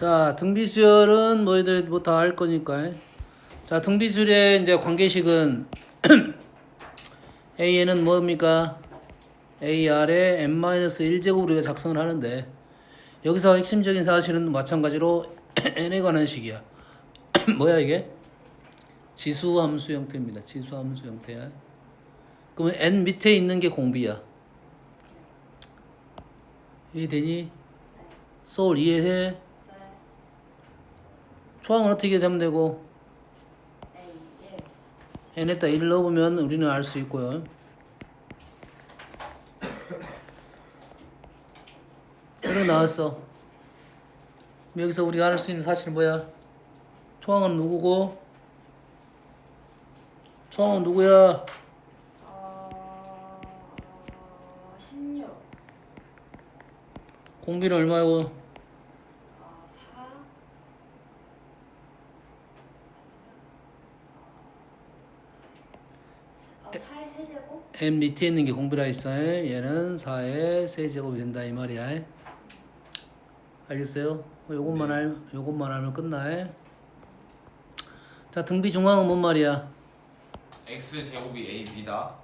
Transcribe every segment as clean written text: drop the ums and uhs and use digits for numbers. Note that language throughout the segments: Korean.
자, 등비수열은 너희들 뭐 다 할 거니까. 자, 등비수열의 이제 관계식은 A에는 뭡니까? AR에 n-1제곱 우리가 작성을 하는데 여기서 핵심적인 사실은 마찬가지로 n에 관한 식이야. 뭐야 이게? 지수함수 형태입니다. 지수함수 형태야. 그러면 n 밑에 있는 게 공비야. 이해되니? 소울 이해해? 초항은 어떻게 되면 되고 n에다 1을 넣어보면 우리는 알 수 있고요. 이렇게 나왔어. 여기서 우리가 알 수 있는 사실은 뭐야? 초항은 누구고? 초항은 누구야? 16 공비는 얼마고? 4 4의 세제곱? n 밑에 있는 게 공비라 있어. 얘는 4의 세제곱이 된다 이 말이야. 알겠어요? 요것만 알면 끝나. 자, 등비 중앙은 뭔 말이야? x 제곱이 a b다.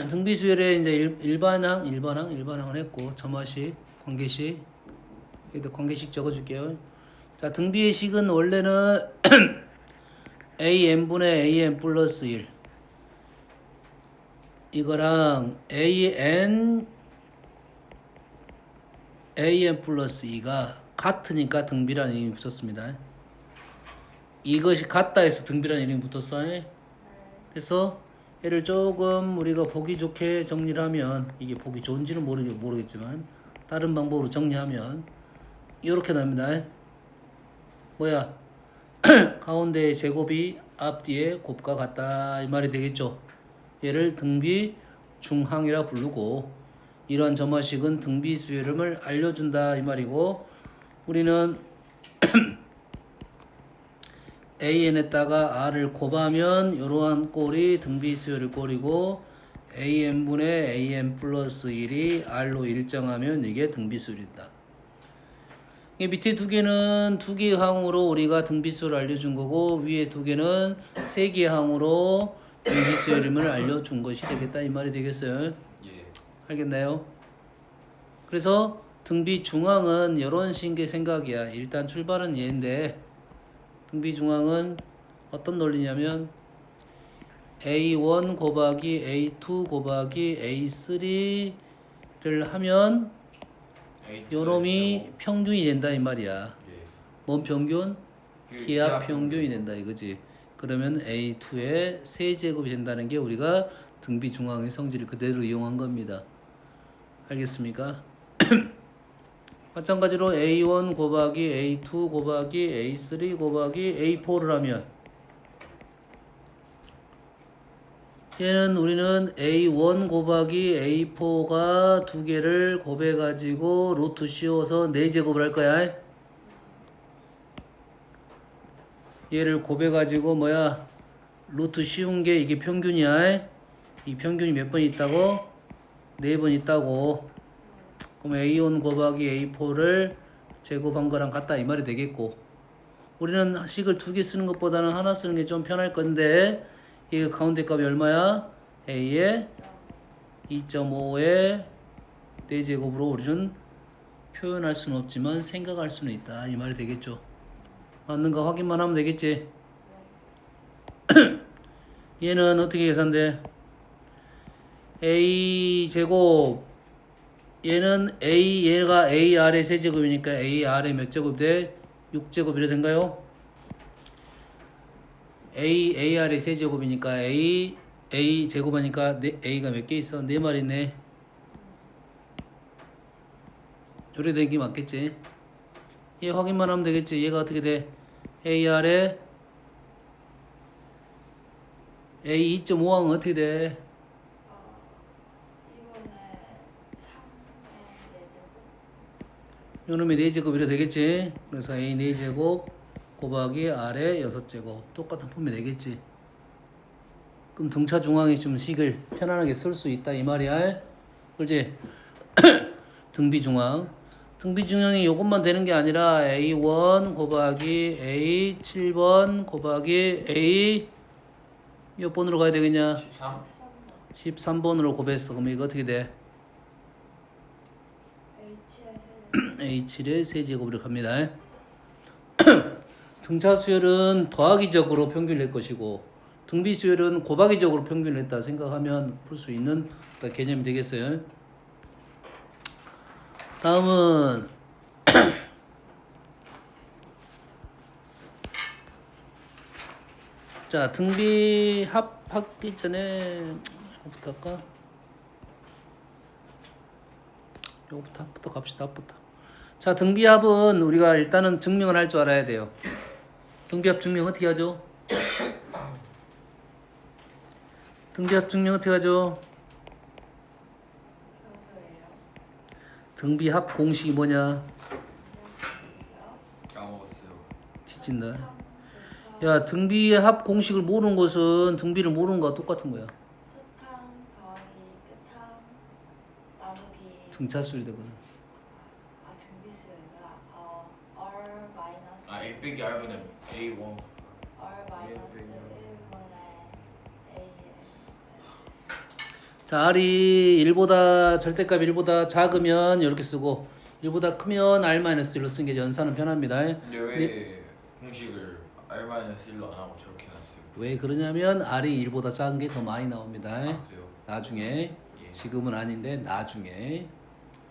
등비 수열에 이제 일반항을 했고 점화식, 관계식. 여기다 관계식 적어줄게요. 자, 등비의 식은 원래는 AN분의 AN 플러스 1 이거랑 AN 플러스 2가 같으니까 등비라는 이름이 붙었습니다. 이것이 같다 해서 등비라는 이름이 붙었어. 그래서 얘를 조금 우리가 보기 좋게 정리를 하면, 이게 보기 좋은지는 모르겠지만 다른 방법으로 정리하면 이렇게 납니다. 뭐야? 가운데의 제곱이 앞뒤의 곱과 같다 이 말이 되겠죠. 얘를 등비 중항이라 부르고, 이러한 점화식은 등비 수열음을 알려준다 이 말이고, 우리는 AN에다가 R을 곱하면 이러한 꼴이 등비 수열의 꼴이고, AN분의 AN 플러스 1이 R로 일정하면 이게 등비 수열이다. 밑에 두 개는 두 개의 항으로 우리가 등비수를 알려준 거고, 위에 두 개는 세 개의 항으로 등비수의 이름을 알려준 것이 되겠다 이 말이 되겠어요. 예. 알겠나요? 그래서 등비 중앙은 이런 식의 생각이야. 일단 출발은 얘인데, 등비 중앙은 어떤 논리냐면 A1 곱하기 A2 곱하기 A3를 하면 요놈이 평균이 된다 이 말이야. 예. 뭔 평균? 그 기하 평균이 된다 이거지. 그러면 A2의 세제곱이 된다는 게 우리가 등비 중앙의 성질을 그대로 이용한 겁니다. 알겠습니까? 마찬가지로 A1 곱하기 A2 곱하기 A3 곱하기 A4를 하면 얘는 우리는 A1 곱하기 A4가 두 개를 곱해가지고 루트 씌워서 4제곱을 할 거야. 얘를 곱해가지고 뭐야? 루트 씌운 게 이게 평균이야. 이 평균이 몇 번 있다고? 4번 있다고. 그럼 A1 곱하기 A4를 제곱한 거랑 같다 이 말이 되겠고, 우리는 식을 두 개 쓰는 것보다는 하나 쓰는 게 좀 편할 건데, 이 가운데 값이 얼마야? A의 2.5의 4제곱으로 우리는 표현할 수는 없지만 생각할 수는 있다 이 말이 되겠죠. 맞는가 확인만 하면 되겠지. 얘는 어떻게 계산돼? A제곱, 얘는 얘가 AR의 세제곱이니까 AR의 몇 제곱 돼? 6제곱 이래 된가요? AR의 세제곱이니까 A 제곱하니까 A가 몇 개 있어? 4마리네. 요래 된 게 맞겠지? 얘 확인만 하면 되겠지? 얘가 어떻게 돼? AR의 A 2.5항은 어떻게 돼? 이거는 3의 4제곱 요놈의 4제곱 이래 되겠지? 그래서 A 4제곱 곱하기 R의 6제곱 똑같은 폼이 되겠지. 그럼 등차 중앙이 좀 식을 편안하게 쓸 수 있다 이 말이야. 그렇지? 등비 중앙. 등비 중형이 이것만 되는 게 아니라 A1 곱하기 A 7번 곱하기 A 몇 번으로 가야 되겠냐? 13? 13번으로 곱했어. 그럼 이거 어떻게 돼? H의 세제곱. A7의 세제곱으로 갑니다. 등차 수열은 더하기적으로 평균을 낼 것이고 등비 수열은 곱하기적으로 평균을 냈다 생각하면 풀 수 있는 개념이 되겠어요. 다음은 자 등비 합하기 전에 이거부터 할까? 요거부터 합부터 갑시다. 합부터. 자 등비합은 우리가 일단은 증명을 할 줄 알아야 돼요. 등비합 증명 어떻게 하죠? 등비합 증명 어떻게 하죠? 평소예요. 등비합 공식이 뭐냐? 까먹었어요. 뒤진다. 야 등비합 공식을 모르는 것은 등비를 모르는 거와 똑같은 거야. 첫항 더하기 끝항 나누기. 등차수열이 되거든. 등비수열이가 R 마이너스. 아 A 빼기 R분의 A1. R 마이너스 1분의 A. 자 R이 1보다 절대값 1보다 작으면 이렇게 쓰고 1보다 크면 R-1로 쓰는 게 연산은 편합니다. 근데 왜 공식을 R-1로 안 하고 저렇게 해놨어요? 왜 그러냐면 R이 1보다 작은 게 더 많이 나옵니다. 아 그래요? 나중에 예. 지금은 아닌데 나중에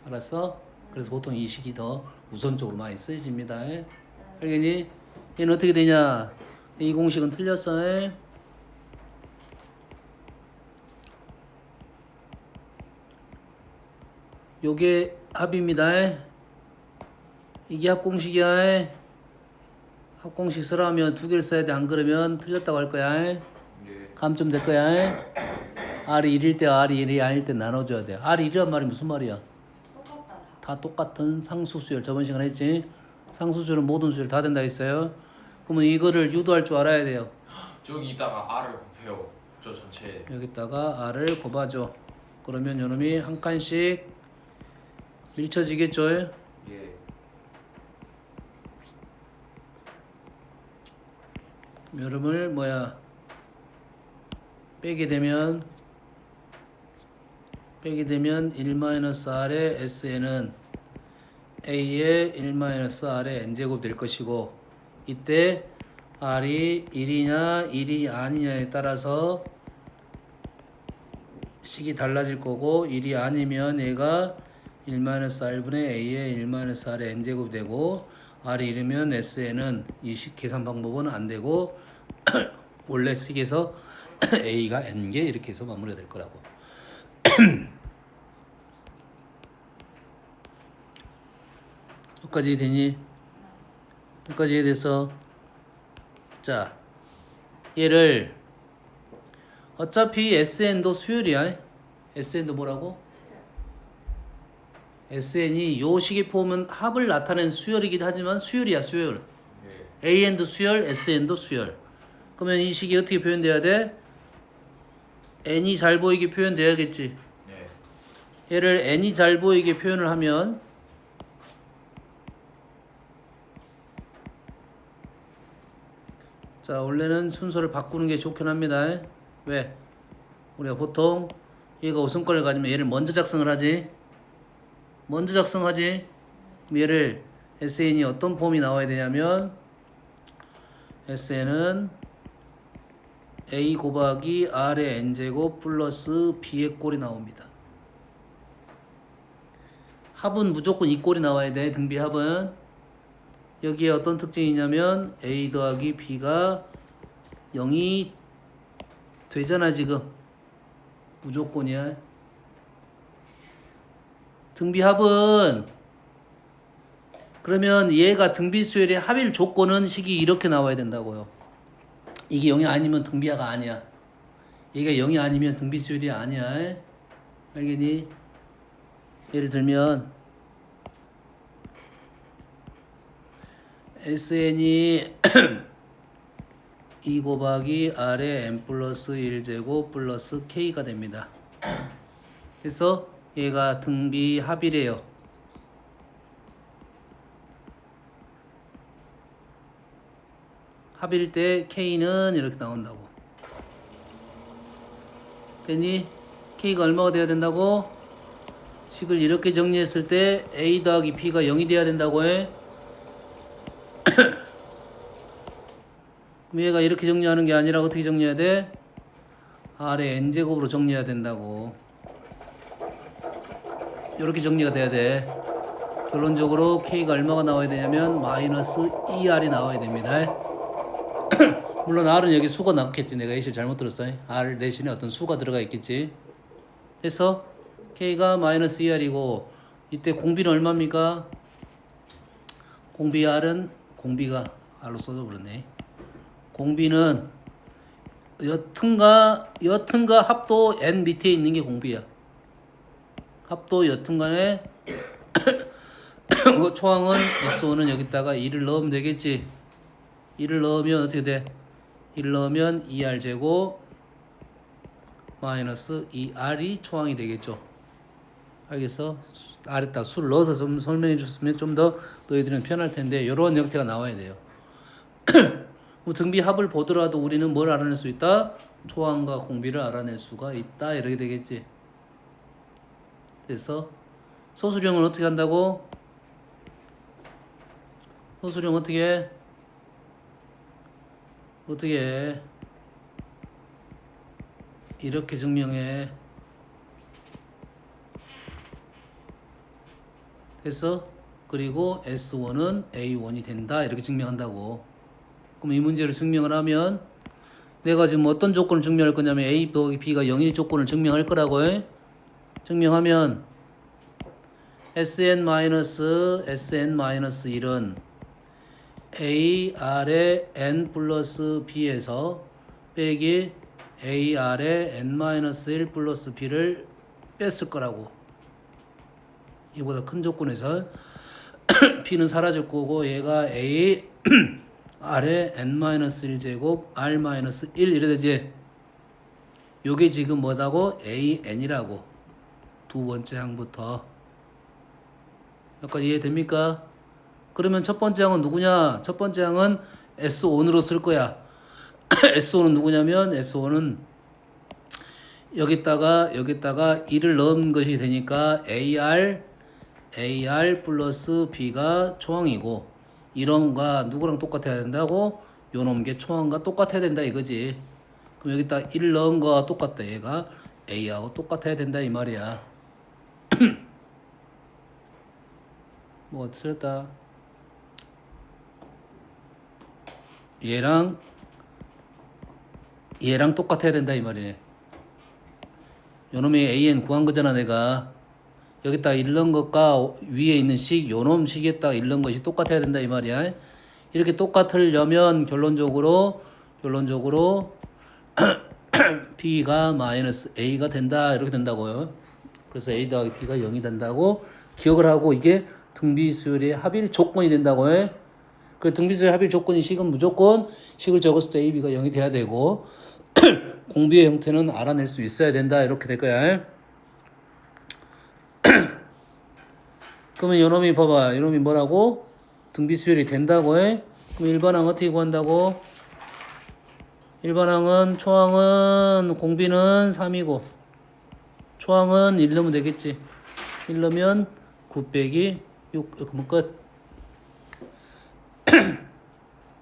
알았어? 그래서 보통 이 식이 더 우선적으로 많이 쓰여집니다. 알겠니? 얘는 어떻게 되냐? 이 공식은 틀렸어. 요게 합입니다. 이게 합공식이야. 합공식 쓰라면 두 개를 써야 돼. 안 그러면 틀렸다고 할 거야. 예. 감점 될 거야. R이 1일 때 R이 1이 아닐 때 나눠줘야 돼. R이 1이란 말이 무슨 말이야? 똑같다. 다 똑같은 상수수열. 저번 시간에 했지? 상수수열은 모든 수열 다 된다 했어요. 그러면 이거를 유도할 줄 알아야 돼요. 저기 있다가 R을 곱해요. 저 전체. 여기다가 R을 곱아줘. 그러면 요놈이 한 칸씩 밀쳐지겠죠? 예. 여름을 뭐야 빼게 되면 1-R의 SN은 A의 1-R의 N제곱 될 것이고 이때 R이 1이냐 1이 아니냐에 따라서 식이 달라질 거고 1이 아니면 얘가 1-R분의 A의 1-R의 N제곱 되고 R이 1이면 SN은 이 식 계산 방법은 안 되고 원래 식에서 A가 N개 이렇게 해서 마무리가 될 거라고. 여기까지 되니? 여기까지 돼서 자 얘를 어차피 SN도 수열이야. SN도 뭐라고? SN이 요 식의 폼은 합을 나타낸 수열이긴 하지만 수열이야 수열. 예. AN도 수열, SN도 수열. 그러면 이 식이 어떻게 표현돼야 돼? N이 잘 보이게 표현돼야겠지. 네. 얘를 N이 잘 보이게 표현을 하면 자 원래는 순서를 바꾸는 게 좋긴 합니다. 왜? 우리가 보통 얘가 우선권을 가지면 얘를 먼저 작성을 하지. 먼저 작성하지. 그럼 얘를 SN이 어떤 폼이 나와야 되냐면 SN은 A 곱하기 R의 N제곱 플러스 B의 꼴이 나옵니다. 합은 무조건 이 꼴이 나와야 돼. 등비 합은. 여기에 어떤 특징이 있냐면 A 더하기 B가 0이 되잖아 지금. 무조건이야. 등비 합은 그러면 얘가 등비 수열의 합일 조건은 식이 이렇게 나와야 된다고요. 이게 0이 아니면 등비하가 아니야. 얘가 0이 아니면 등비 수열이 아니야. 알겠니? 예를 들면 SN이 2 곱하기 R의 N 플러스 1제곱 플러스 K가 됩니다. 그래서 얘가 등비 합이래요. 합일 때 K는 이렇게 나온다고. 됐니? K가 얼마가 돼야 된다고? 식을 이렇게 정리했을 때 A 더하기 B가 0이 돼야 된다고 해. 그럼 얘가 이렇게 정리하는 게 아니라 어떻게 정리해야 돼? R의 N제곱으로 정리해야 된다고. 이렇게 정리가 돼야 돼. 결론적으로 K가 얼마가 나와야 되냐면 마이너스 2R이 나와야 됩니다. 물론 R은 여기 수가 나왔겠지. 내가 예시를 잘못 들었어. R 대신에 어떤 수가 들어가 있겠지. 그래서 K가 마이너스 2R이고 이때 공비는 얼마입니까? 공비 R은 공비가 R로 써져 버렸네. 공비는 여튼과 합도 N 밑에 있는 게 공비야. 합도 여튼 간에 초항은 S5는 여기다가 2를 넣으면 되겠지. 2를 넣으면 어떻게 돼? 1을 넣으면 2R제곱 마이너스 2R이 초항이 되겠죠. 알겠어? 아래다 수를 넣어서 좀 설명해 줬으면 좀 더 너희들은 편할 텐데 이런 형태가 나와야 돼요. 등비 합을 보더라도 우리는 뭘 알아낼 수 있다? 초항과 공비를 알아낼 수가 있다. 이렇게 되겠지. 그래서 소수령은 어떻게 한다고? 소수령 어떻게 해? 어떻게 해? 이렇게 증명해. 됐어? 그리고 S1은 A1이 된다. 이렇게 증명한다고. 그럼 이 문제를 증명을 하면 내가 지금 어떤 조건을 증명할 거냐면 A 더하기 B가 0일 조건을 증명할 거라고 해. 증명하면 SN-1은 AR의 N 플러스 B에서 빼기 AR의 N-1 플러스 B를 뺐을 거라고. 이보다 큰 조건에서 B는 사라질 거고 얘가 A R의 N-1제곱 R-1 이래 되지. 요게 지금 뭐다고? AN이라고. 두 번째 항부터. 여기까지 이해됩니까? 그러면 첫 번째 항은 누구냐? 첫 번째 항은 S1으로 쓸 거야. S1은 누구냐면 S1은 여기다가 2를 넣은 것이 되니까 AR 플러스 B가 초항이고 이놈과 누구랑 똑같아야 된다고? 요놈 게 초항과 똑같아야 된다 이거지. 그럼 여기다 1을 넣은 거와 똑같다. 얘가 A하고 똑같아야 된다 이 말이야. 뭐가 틀렸다. 얘랑 똑같아야 된다 이 말이네. 요놈이 AN 구한 거잖아 내가. 여기다 1 넣은 것과 위에 있는 식 요놈 식에다가 1 넣은 것이 똑같아야 된다 이 말이야. 이렇게 똑같으려면 결론적으로 B가 마이너스 A가 된다 이렇게 된다고요. 그래서 A 더하기 B가 0이 된다고 기억을 하고 이게 등비수열의 합일 조건이 된다고 해. 그 등비수열 합일 조건이 식은 무조건 식을 적었을 때 A, B가 0이 돼야 되고 공비의 형태는 알아낼 수 있어야 된다 이렇게 될 거야. 그러면 요놈이 봐봐. 요놈이 뭐라고? 등비수열이 된다고 해. 그럼 일반항 어떻게 구한다고? 일반항은 초항은 공비는 3이고 초항은 1 넣으면 되겠지. 1 넣으면 9 빼기 6 그러면 끝.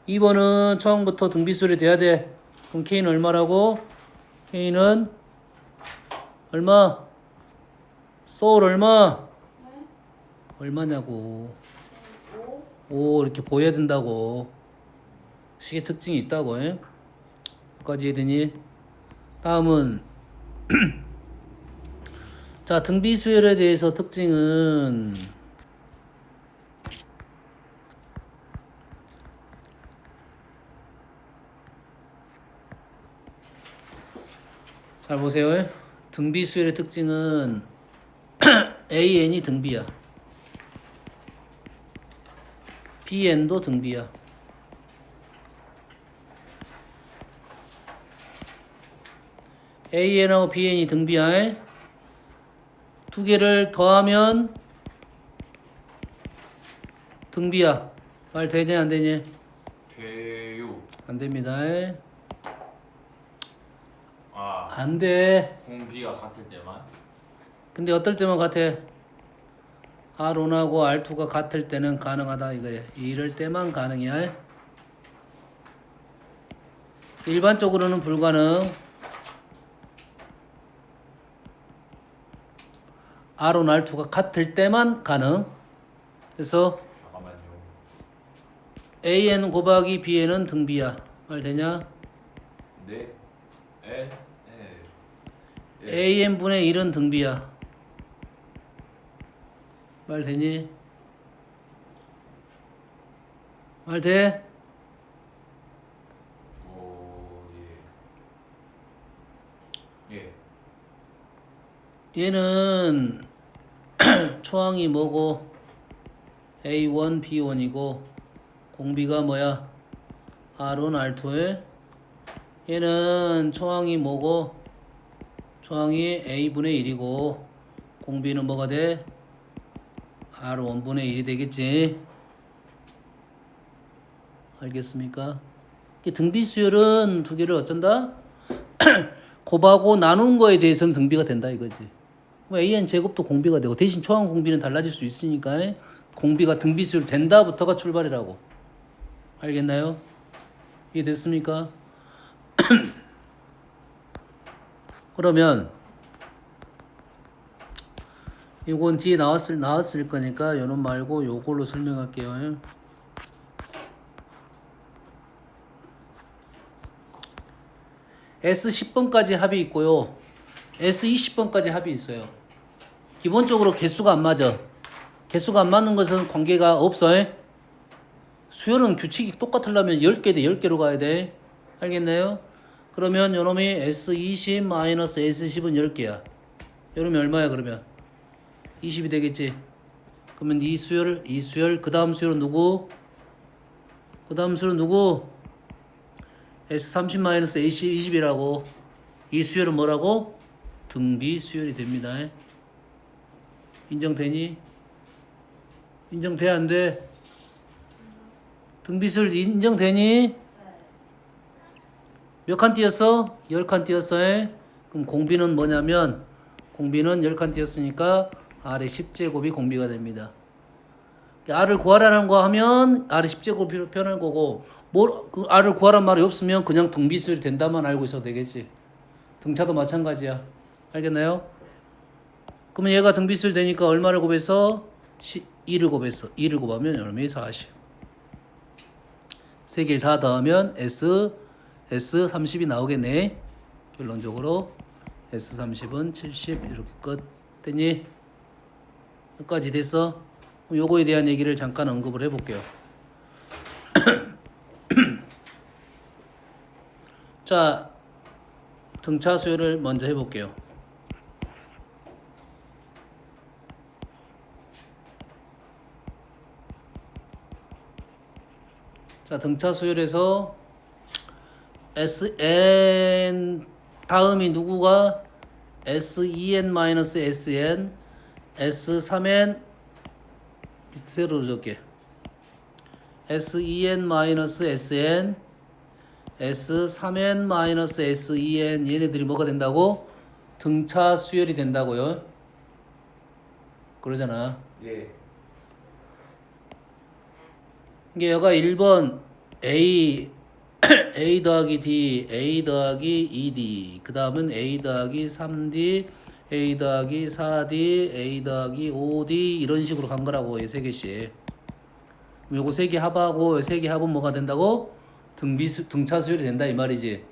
2번은 초항부터 등비수열이 돼야 돼. 그럼 K는 얼마라고? K는 얼마? 소울 얼마? 얼마냐고. 5 이렇게 보여야 된다고. 식의 특징이 있다고. 여기까지 이해되니? 다음은 자 등비수열에 대해서 특징은 잘 보세요. 등비수열의 특징은 AN이 등비야. BN도 등비야. AN하고 BN이 등비야. 두 개를 더하면 등비야. 말 되냐 안 되냐? 돼요. 안 됩니다. 아, 안 돼. 공비가 같을 때만. 근데 어떨 때만 같아? R1하고 R2가 같을 때는 가능하다 이거야. 이럴 때만 가능이야. 일반적으로는 불가능. R1, R2가 같을 때만 가능. 그래서 잠깐만요. AN 곱하기 BN은 등비야. 말 되냐? 네. L. L. AN분의 1은 등비야. 말 되니? 말 돼? 오, 예. 예. 얘는 초항이 뭐고 A1, B1이고 공비가 뭐야? R1, R2에 얘는 초항이 뭐고 초항이 A분의 1이고 공비는 뭐가 돼? R1분의 1이 되겠지. 알겠습니까? 이 등비 수열은 두 개를 어쩐다? 곱하고 나눈 거에 대해서는 등비가 된다 이거지. 그럼 AN 제곱도 공비가 되고 대신 초항 공비는 달라질 수 있으니까 공비가 등비 수열 된다부터가 출발이라고. 알겠나요? 이해됐습니까? 그러면 이건 뒤에 나왔을 거니까 요놈 말고 요걸로 설명할게요. S10번까지 합이 있고요. S20번까지 합이 있어요. 기본적으로 개수가 안 맞아. 개수가 안 맞는 것은 관계가 없어. 수열은 규칙이 똑같으려면 10개 대 10개로 가야 돼. 알겠나요? 그러면 요놈이 S20 마이너스 S10은 10개야. 요놈이 얼마야 그러면? 20이 되겠지. 그러면 이 수열 그 다음 수열은 누구? 그 다음 수열은 누구? S30 마이너스 A20이라고. 이 수열은 뭐라고? 등비 수열이 됩니다. 인정되니? 인정돼 안 돼? 등비 수열 인정되니? 네. 몇 칸 띄었어? 10칸 띄었어. 그럼 공비는 뭐냐면 공비는 10칸 띄었으니까 R의 10제곱이 공비가 됩니다. R을 구하라는 거 하면 R의 10제곱이 표현할 거고 그 R을 구하란 말이 없으면 그냥 등비수열이 된다만 알고 있어도 되겠지. 등차도 마찬가지야. 알겠나요? 그러면 얘가 등비수열 되니까 얼마를 곱해서? 2를 곱했어. 2를 곱하면 여러분이 40. 세 개를 다 더하면 S30이 나오겠네. 결론적으로 S30은 70 이렇게 끝. 됐니? 여기까지 됐어? 그럼 요거에 대한 얘기를 잠깐 언급을 해볼게요. 자, 등차 수열을 먼저 해볼게요. 자, 등차 수열에서 Sn 다음이 누구가? S2n-Sn S3n 세로 적게 S2n-Sn S3n-S2n 얘네들이 뭐가 된다고? 등차 수열이 된다고요. 그러잖아. 예. 이게 여가 1번 A A 더하기 D, A 더하기 2D, 그 다음은 A 더하기 3D, A 더하기 4D, A 더하기 5D 이런 식으로 간 거라고 이 세 개씩. 요거 세 개 합하고 세 개 합은 뭐가 된다고? 등차 수열이 된다 이 말이지.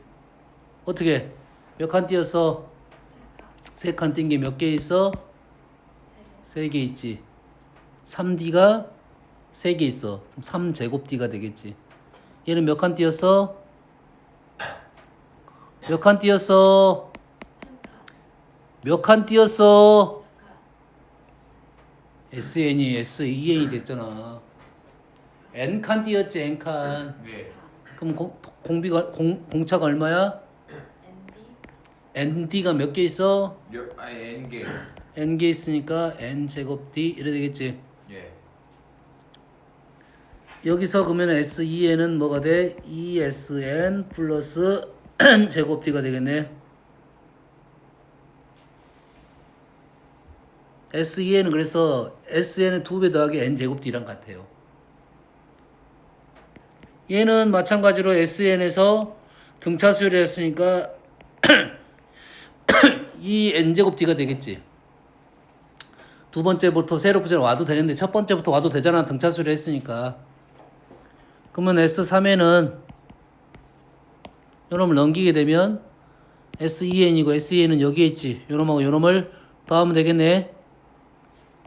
어떻게? 몇 칸 띄었어? 세 칸 띈 게 몇 개 있어? 세 개 있지. 3D가 세 개 있어. 그럼 3제곱 D가 되겠지. 얘는 몇 칸 띄었어? 몇 칸 띄었어? 몇 칸 띄었어? SN이 SEN이 됐잖아. N칸 띄었지 N칸. 네. 그럼 공차가 얼마야? ND가 몇 개 있어? N개. N개 있으니까 N제곱 D 이래 되겠지. 예. 여기서 그러면 SEN은 뭐가 돼? ESN 플러스 제곱 D가 되겠네. SEN은 그래서 SN의 2배 더하기 N 제곱 D랑 같아요. 얘는 마찬가지로 SN에서 등차 수열을 했으니까 이 N제곱 D가 되겠지. 두 번째부터 새로부터 와도 되는데 첫 번째부터 와도 되잖아. 등차 수열을 했으니까. 그러면 S3에는 요놈을 넘기게 되면 SEN이고 SEN은 여기에 있지. 요놈하고 요놈을 더하면 되겠네.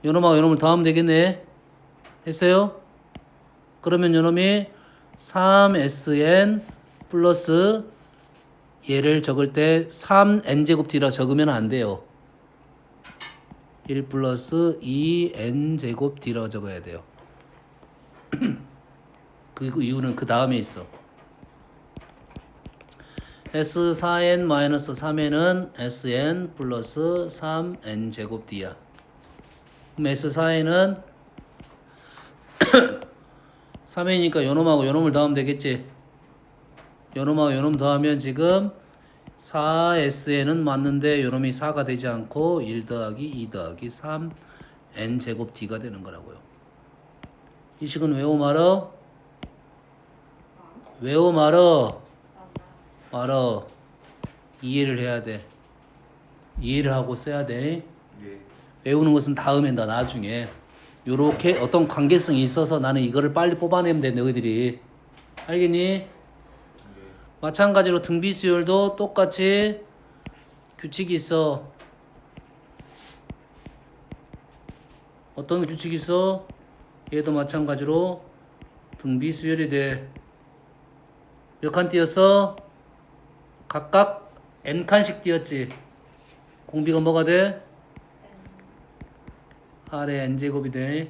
요놈하고 요놈을 더하면 되겠네. 됐어요? 그러면 요놈이 3SN 플러스 얘를 적을 때 3N제곱 D라 적으면 안 돼요. 1 플러스 2N제곱 D라 적어야 돼요. 그 이유는 그 다음에 있어. S4N-3에는 SN 플러스 3N제곱 D야. 그럼 S4N은 3N이니까 요놈하고 요놈을 더하면 되겠지. 요놈하고 요놈 더하면 지금 4SN은 맞는데 요놈이 4가 되지 않고 1 더하기 2 더하기 3N제곱 D가 되는 거라고요. 이 식은 외워 말어. 외워 말어. 말어. 이해를 해야 돼. 이해를 하고 써야 돼. 예. 외우는 것은 다음엔다. 나중에 요렇게 어떤 관계성이 있어서 나는 이거를 빨리 뽑아내면 돼. 너희들이 알겠니? 예. 마찬가지로 등비 수열도 똑같이 규칙이 있어. 어떤 규칙이 있어? 얘도 마찬가지로 등비 수열이 돼. 몇 칸 띄었어? 각각 n칸씩 띄었지. 공비가 뭐가 돼? R의 n제곱이 돼.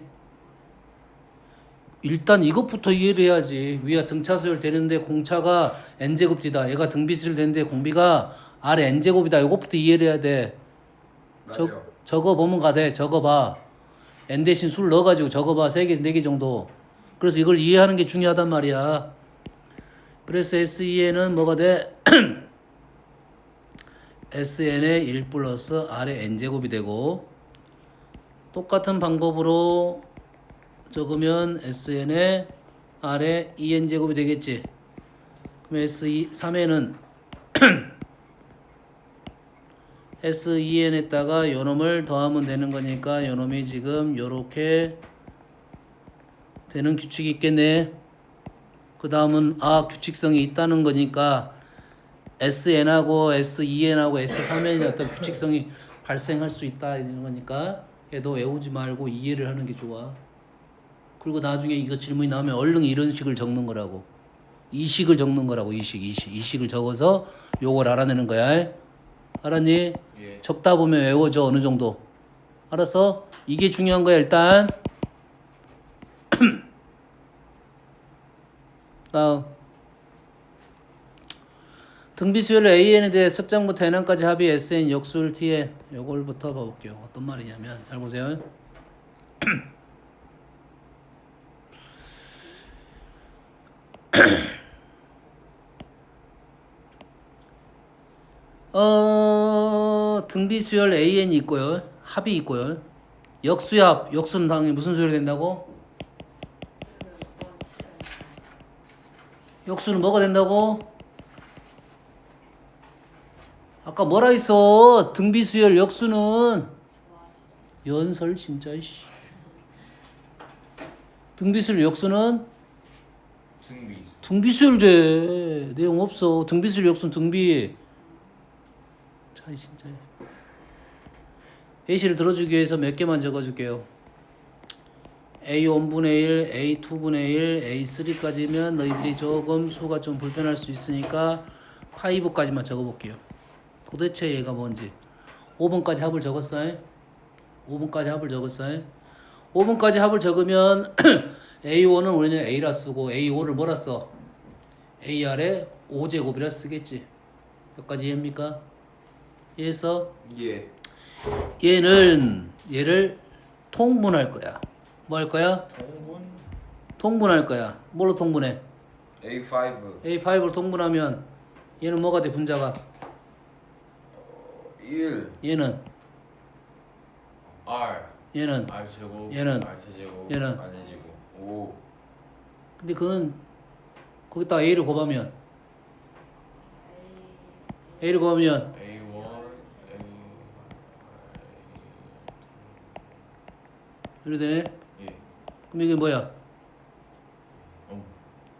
일단 이것부터 이해를 해야지. 위가 등차 수열 되는데 공차가 n제곱 D다. 얘가 등비 수열 되는데 공비가 R의 n제곱이다. 이것부터 이해를 해야 돼. 맞아요. 적어보면 가돼. 적어봐. n 대신 술 넣어가지고 적어봐. 3개, 4개 정도. 그래서 이걸 이해하는 게 중요하단 말이야. 그래서 SEN은 뭐가 돼? SN의 1 플러스 R의 n제곱이 되고, 똑같은 방법으로 적으면 SN의 R의 2n제곱이 되겠지. 그럼 S3에는 SEN에다가 요놈을 더하면 되는 거니까 요놈이 지금 요렇게 되는 규칙이 있겠네. 그 다음은 규칙성이 있다는 거니까 SN하고 SEN하고 S3N의 어떤 규칙성이 발생할 수 있다 이런 거니까 얘도 외우지 말고 이해를 하는 게 좋아. 그리고 나중에 이거 질문이 나오면 얼른 이런 식을 적는 거라고. 이 식을 적는 거라고. 이 식을 적어서 요걸 알아내는 거야. 알았니? 예. 적다 보면 외워져 어느 정도. 알았어? 이게 중요한 거야 일단. 다음. 등비수열 AN에 대해 첫 장부터 N항까지 합의 SN 역수를 TN. 요걸부터 봐볼게요. 어떤 말이냐면 잘 보세요. 등비수열 AN이 있고요. 합이 있고요. 역수합. 역수는 당연히 무슨 수열이 된다고? 역수는 뭐가 된다고? 아까 뭐라 했어? 등비수열 역수는 연설 진짜 씨. 등비수열 역수는 승비. 등비수열 돼. 내용 없어. 등비수열 역수는 등비. 참 진짜. 예시를 들어주기 위해서 몇 개만 적어줄게요. A1분의 1, A2분의 1, A3까지면 너희들이 조금 수가 좀 불편할 수 있으니까 5까지만 적어볼게요. 도대체 얘가 뭔지. 5번까지 합을 적었어요? 5번까지 합을 적었어요? 5번까지 합을 적으면 A1은 우리는 A라 쓰고 A5를 뭐라 써? AR에 5제곱이라 쓰겠지. 여기까지 이해합니까? 이해했어? 예. 얘를 통분할 거야. 뭐 할 거야? 통분할 거야. 뭘로 통분해? A5 A5로 통분하면 얘는 뭐가 돼? 분자가 1 얘는 R 얘는 R 제곱 얘는 R 세제곱 얘는 R 제곱 5 근데 그건 거기다 A를 곱하면 A를 곱하면 A1 이렇게 되네. 예. 그럼 이게 뭐야? 어.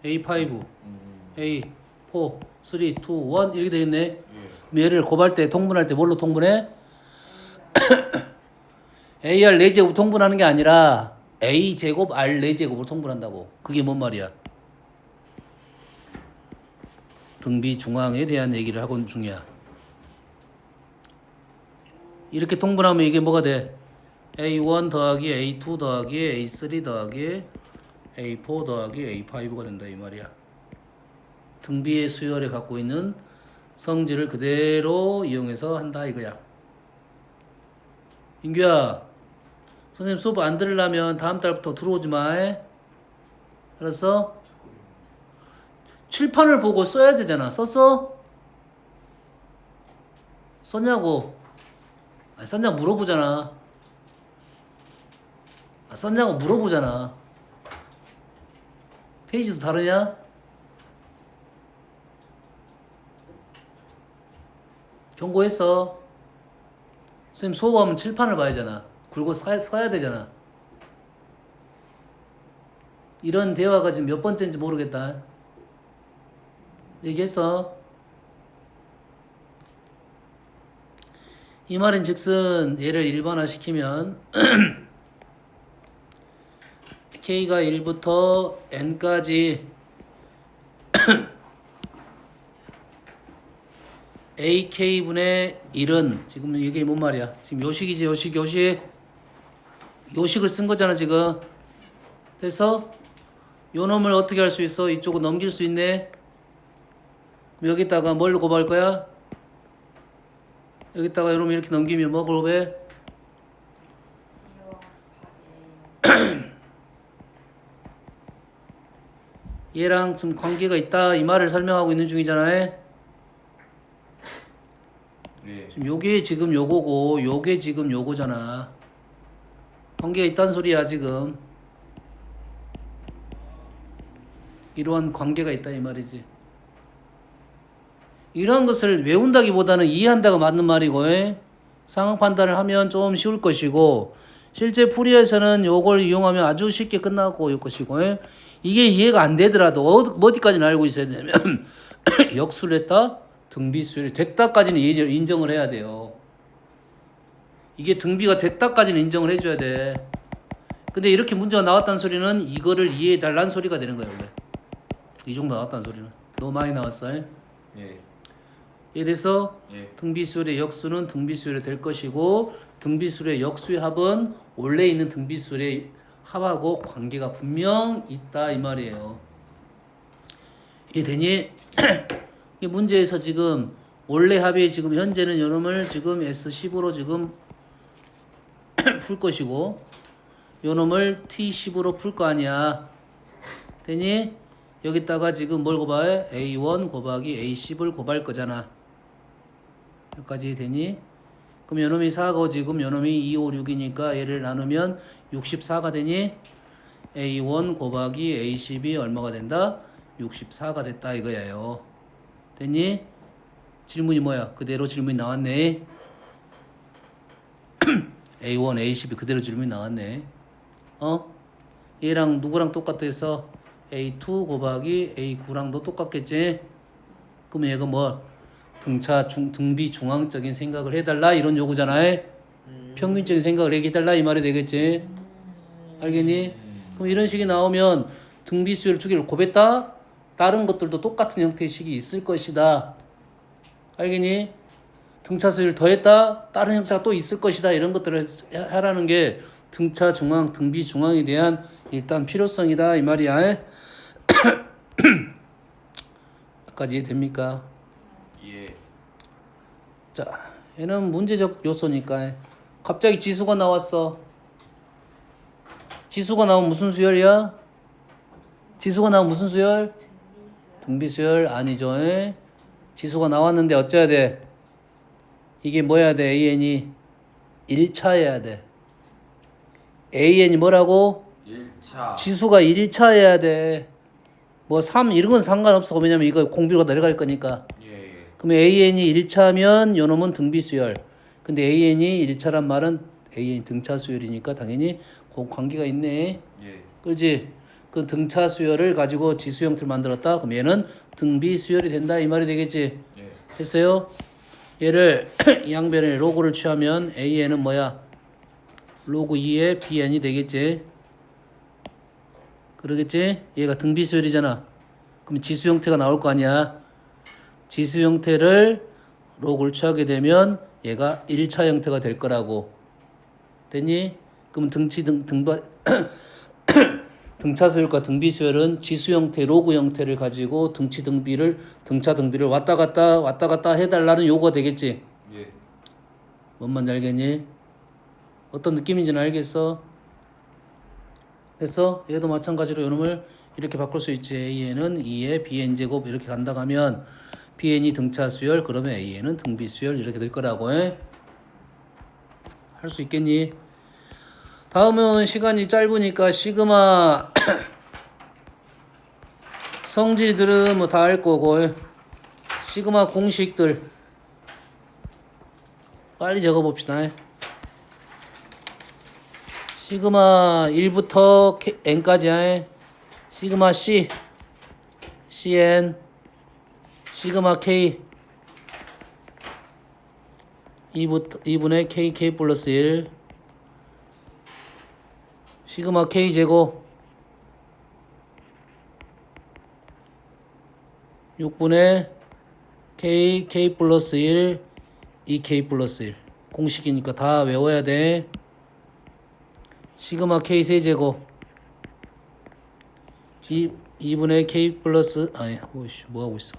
A5 음. A4 3 2 1 이렇게 되겠네. 예. 그럼 얘를 곱할 때 통분할 때 뭘로 통분해? AR 4제곱 통분하는 게 아니라 A제곱 R 4제곱을 통분한다고. 그게 뭔 말이야? 등비 중앙에 대한 얘기를 하고 있는 중이야. 이렇게 통분하면 이게 뭐가 돼? A1 더하기 A2 더하기 A3 더하기 A4 더하기 A5가 된다 이 말이야. 등비의 수열에 갖고 있는 성질을 그대로 이용해서 한다 이거야. 인규야, 선생님 수업 안 들으려면 다음 달부터 들어오지 마. 알았어? 칠판을 보고 써야 되잖아. 썼어? 썼냐고? 아니, 썼냐고 물어보잖아. 아, 썼냐고 물어보잖아. 페이지도 다르냐? 경고했어. 선생님 수업하면 칠판을 봐야잖아. 굴고 서야 되잖아. 이런 대화가 지금 몇 번째인지 모르겠다. 얘기했어. 이 말인 즉슨 얘를 1번화 시키면 K가 1부터 N까지 AK분의 1은 지금 이게 뭔 말이야? 지금 요식이지 요식을 쓴 거잖아 지금. 그래서 요 놈을 어떻게 할 수 있어? 이쪽으로 넘길 수 있네. 그럼 여기다가 뭘 곱할 거야? 여기다가 이러면 이렇게 넘기면 뭐 곱해? 얘랑 좀 관계가 있다 이 말을 설명하고 있는 중이잖아. 예. 지금 요게 지금 요거고 요게 지금 요거잖아. 관계가 있다는 소리야 지금. 이러한 관계가 있다 이 말이지. 이러한 것을 외운다기보다는 이해한다가 맞는 말이고 상황 판단을 하면 좀 쉬울 것이고 실제 풀이에서는 요걸 이용하면 아주 쉽게 끝나고 올 것이고 이게 이해가 안 되더라도 어디까지는 알고 있어야 되냐면 역수를 했다 등비수열이 됐다까지는 인정을 해야 돼요. 이게 등비가 됐다까지는 인정을 해줘야 돼. 근데 이렇게 문제가 나왔다는 소리는 이거를 이해해달라는 소리가 되는 거야 원래. 이 정도 나왔다는 소리는 너무 많이 나왔어. 예. 이에 대해서 예. 등비수열의 역수는 등비수열이 될 것이고 등비수열의 역수의 합은 원래 있는 등비수열의 합하고 관계가 분명 있다 이 말이에요. 이해되니? 이 문제에서 지금 원래 합이 지금 현재는 요놈을 지금 S10으로 지금 풀 것이고 요놈을 T10으로 풀 거 아니야. 되니? 여기다가 지금 뭘 곱해? A1 곱하기 A10을 곱할 거잖아. 여기까지 되니? 그럼 요놈이 4고 지금 요놈이 2, 5, 6이니까 얘를 나누면 64가 되니? A1 곱하기 A10이 얼마가 된다? 64가 됐다 이거예요. 됐니? 질문이 뭐야? 그대로 질문이 나왔네. A1, A10이 그대로 질문이 나왔네. 얘랑 누구랑 똑같아 해서 A2 곱하기 A9랑도 똑같겠지? 그럼 얘가 뭐 등비 중앙적인 생각을 해달라 이런 요구잖아. 평균적인 생각을 해달라 이 말이 되겠지? 알겠니? 그럼 이런 식이 나오면 등비수열 두 개를 곱했다? 다른 것들도 똑같은 형태의 식이 있을 것이다. 알겠니? 등차수열 더했다? 다른 형태가 또 있을 것이다. 이런 것들을 하라는 게 등차 중앙, 등비 중앙에 대한 일단 필요성이다 이 말이야. 여기까지 이해됩니까? 예. 자, 얘는 문제적 요소니까 갑자기 지수가 나왔어. 지수가 나오면 무슨 수열이야? 지수가 나오면 무슨 수열? 등비수열. 등비수열 아니죠. 에? 지수가 나왔는데 어째야 돼? 이게 뭐야 돼? AN이 1차여야 돼. AN이 뭐라고? 1차. 지수가 1차여야 돼. 뭐 3 이런 건 상관없어. 왜냐면 이거 공비료가 내려갈 거니까. 예. 그럼 AN이 1차면 요놈은 등비수열. 근데 AN이 1차란 말은 AN이 등차 수열이니까 당연히 그 관계가 있네. 예. 그렇지? 그 등차 수열을 가지고 지수 형태를 만들었다. 그럼 얘는 등비수열이 된다 이 말이 되겠지? 예. 됐어요? 얘를 이 양변에 로그를 취하면 AN은 뭐야? 로그 2의 BN이 되겠지? 그러겠지? 얘가 등비수열이잖아. 그럼 지수 형태가 나올 거 아니야? 지수 형태를 로그를 취하게 되면 얘가 1차 형태가 될 거라고. 됐니? 그럼 등차 수열과 등비 수열은 지수 형태, 로그 형태를 가지고 등차 등비를 왔다 갔다 해달라는 요구가 되겠지. 예. 뭔 말인지 알겠니? 어떤 느낌인지는 알겠어? 됐어? 얘도 마찬가지로 요놈을 이렇게 바꿀 수 있지. AN은 2의 BN 제곱 이렇게 간다 하면 BN이 등차 수열, 그러면 AN은 등비 수열 이렇게 될 거라고. 할 수 있겠니? 다음은 시간이 짧으니까 시그마 성질들은 뭐 다 알 거고 시그마 공식들 빨리 적어봅시다. 시그마 1부터 n까지 시그마 C, CN, 시그마 K 2분의 KK 플러스 1 시그마 K 제곱 6분의 KK 플러스 1 2K 플러스 1 공식이니까 다 외워야 돼. 시그마 K 세제곱 2분의 K 플러스 아니 오이씨 뭐하고 있어.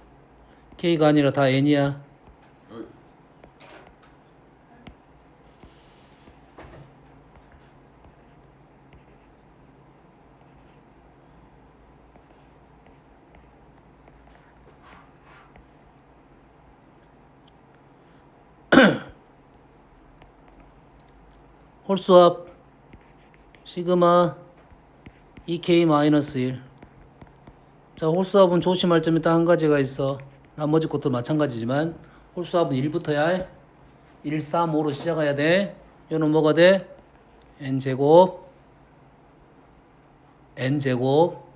K가 아니라 다 N이야. 홀수합 시그마 2K 마이너스 1. 자, 홀수합은 조심할 점이 딱 한 가지가 있어. 나머지 것도 마찬가지지만 홀수합은 1부터야. 1, 3, 5로 시작해야 돼. 얘는 뭐가 돼? n제곱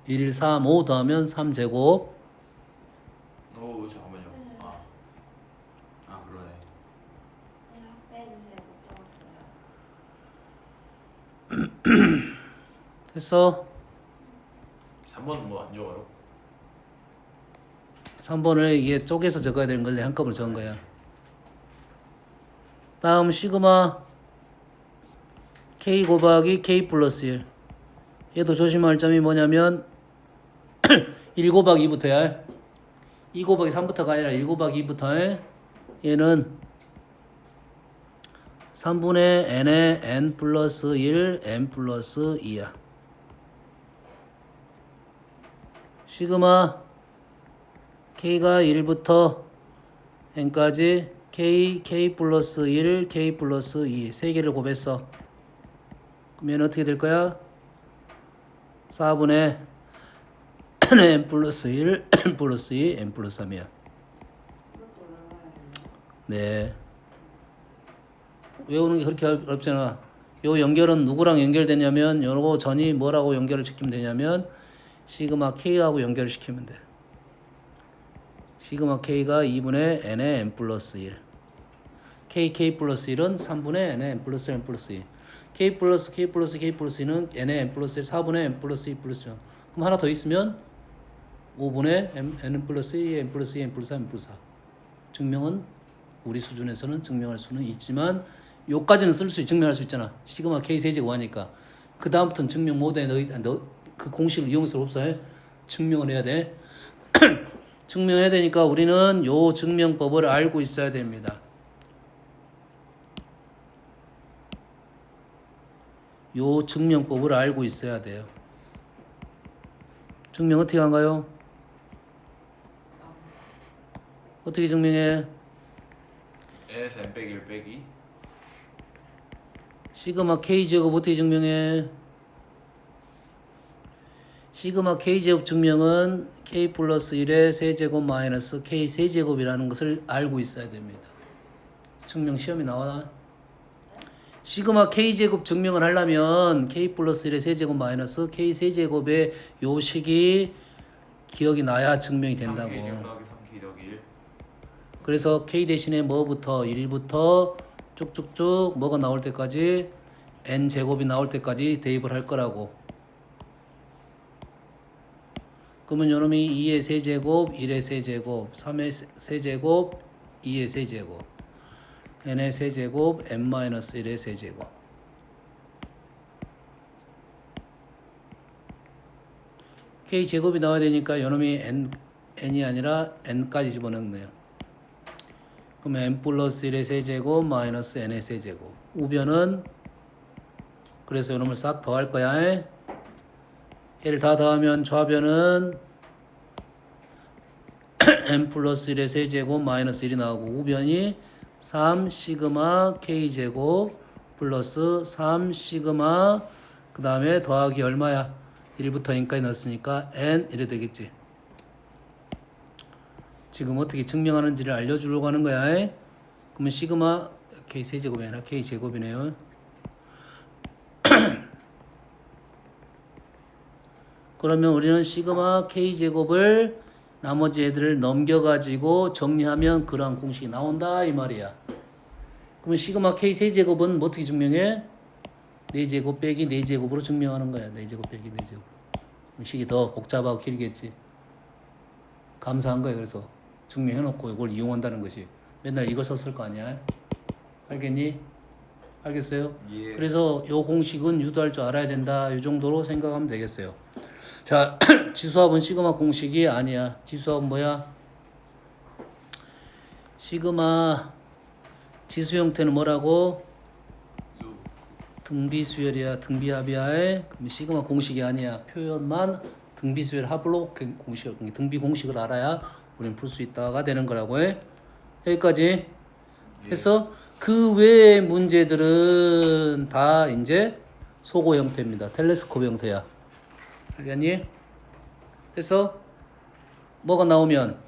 1, 3, 5 더하면 3제곱 오 잠깐만요. 아 그러네. 네, 확대해주세요. 못 적었어요. 됐어? 3번은 뭐 안 적어요? 3번을 이게 쪼개서 적어야 되는 걸 한꺼번에 적은 거야. 다음 시그마 K 곱하기 K 플러스 1. 얘도 조심할 점이 뭐냐면 1 곱하기 2부터야. 2 곱하기 3부터가 아니라 1 곱하기 2부터. 얘는 3분의 n의 n 플러스 1 n 플러스 2야. 시그마 K가 1부터 n까지 K 플러스 1, K 플러스 2 세 개를 곱했어. 그러면 어떻게 될 거야? 4분의 n 플러스 1, n 플러스 2, n 플러스 3이야. 이것도 외워야 돼요. 네. 외우는 게 그렇게 어렵잖아. 요 연결은 누구랑 연결되냐면 요거 전이 뭐라고 연결을 시키면 되냐면 시그마 K하고 연결을 시키면 돼. 시그마 K가 2분의 n의 n 플러스 1. K 플러스 1은 3분의 n의 n 플러스 n 플러스 2. K 플러스 2는 n의 n 플러스 1, 4분의 n 플러스 2 플러스 1. 그럼 하나 더 있으면 5분의 n 플러스 2, n 플러스 2, n 플러스 3, n 플러스 4. 증명은 우리 수준에서는 증명할 수는 있지만 요까지는 쓸 수 증명할 수 있잖아. 시그마 K 세제곱 하니까. 그 다음부터는 증명 모드에 너 그 공식을 이용할 수 없어. 증명을 해야 돼. 증명해야 되니까 우리는 요 증명법을 알고 있어야 됩니다. 요 증명법을 알고 있어야 돼요. 증명 어떻게 한가요? 어떻게 증명해? n에서 n 빼기 1 빼기 시그마 k 제곱 어떻게 증명해? 시그마 k 제곱 증명은 k 플러스 1의 세제곱 마이너스 k 세제곱이라는 것을 알고 있어야 됩니다. 증명 시험이 나와. 시그마 k 제곱 증명을 하려면 k 플러스 1의 세제곱 마이너스 k 세제곱의 요 식이 기억이 나야 증명이 된다고. 3k 제곱 더하기 3k 더하기 1 그래서 k 대신에 뭐부터 1부터 쭉쭉쭉 뭐가 나올 때까지 n 제곱이 나올 때까지 대입을 할 거라고. 그러면 요놈이 2의 세제곱, 1의 세제곱, 3의 세제곱, 2의 세제곱, n의 세제곱, n-1의 세제곱. k 제곱이 나와야 되니까 요놈이 n이 아니라 n까지 집어넣네요. 그러면 n 플러스 1의 세제곱 마이너스 n의 세제곱. 우변은 그래서 요놈을 싹 더할 거야. 얘를 다 더하면 좌변은 n 플러스 1의 세제곱 마이너스 1이 나오고 우변이 3 시그마 k 제곱 플러스 3 시그마 그 다음에 더하기 얼마야? 1부터 n까지 넣었으니까 n 이래 되겠지. 지금 어떻게 증명하는지를 알려주려고 하는 거야. 그러면 시그마 k 세제곱이 아니라 k 제곱이네요. 그러면 우리는 시그마 k 제곱을 나머지 애들을 넘겨가지고 정리하면 그러한 공식이 나온다 이 말이야. 그러면 시그마 k 세제곱은 뭐 어떻게 증명해? 4제곱 빼기 4제곱으로 증명하는 거야. 4제곱 빼기 4제곱. 식이 더 복잡하고 길겠지. 감사한 거야. 그래서 증명해놓고 이걸 이용한다는 것이. 맨날 이거 썼을 거 아니야. 알겠니? 알겠어요? 예. 그래서 요 공식은 유도할 줄 알아야 된다. 이 정도로 생각하면 되겠어요. 자, 지수합은 시그마 공식이 아니야. 지수합은 뭐야? 시그마 지수 형태는 뭐라고? 등비수열이야. 등비합이야. 그럼 시그마 공식이 아니야. 표현만 등비수열 합으로 공식을 등비 공식을 알아야 우리는 풀 수 있다가 되는 거라고 해. 여기까지 해서 그 외의 문제들은 다 이제 소고 형태입니다. 텔레스코프 형태야. 알겠니? 그래서 뭐가 나오면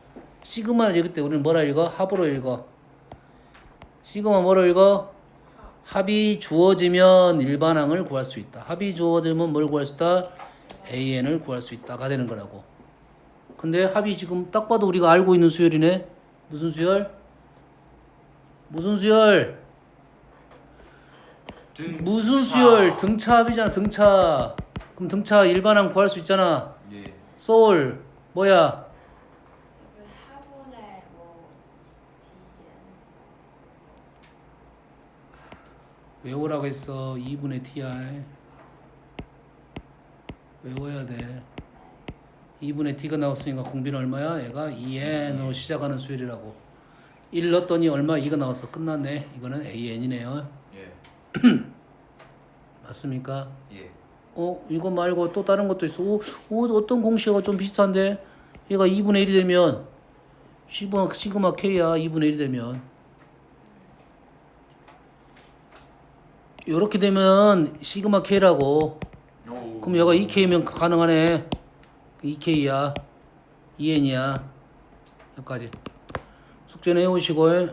시그마를 읽을 때 우리는 뭐라 읽어? 합으로 읽어. 시그마 뭐로 읽어? 합이 주어지면 일반항을 구할 수 있다. 합이 주어지면 뭘 구할 수 있다? AN을 구할 수 있다가 되는 거라고. 근데 합이 지금 딱 봐도 우리가 알고 있는 수열이네. 무슨 수열? 무슨 수열? 무슨 수열? 등차 합이잖아. 등차. 그럼 등차 일반항 구할 수 있잖아. 예. 소울 뭐야? 그 4분의 뭐 외우라고 했어. 2분의 TR 외워야 돼. 2분의 T가 나왔으니까 공비는 얼마야? 얘가 2n으로 시작하는 수열이라고. 1 넣었더니 얼마? 2가 나왔어. 끝났네. 이거는 AN이네요. 예. 맞습니까? 예. 이거 말고 또 다른 것도 있어. 어떤 공식하고 좀 비슷한데? 얘가 2분의 1이 되면 시그마 K야. 2분의 1이 되면 요렇게 되면 시그마 K라고. 오. 그럼 얘가 2K면 가능하네. 2K야. 2N이야. 여기까지. 숙제는 해오시고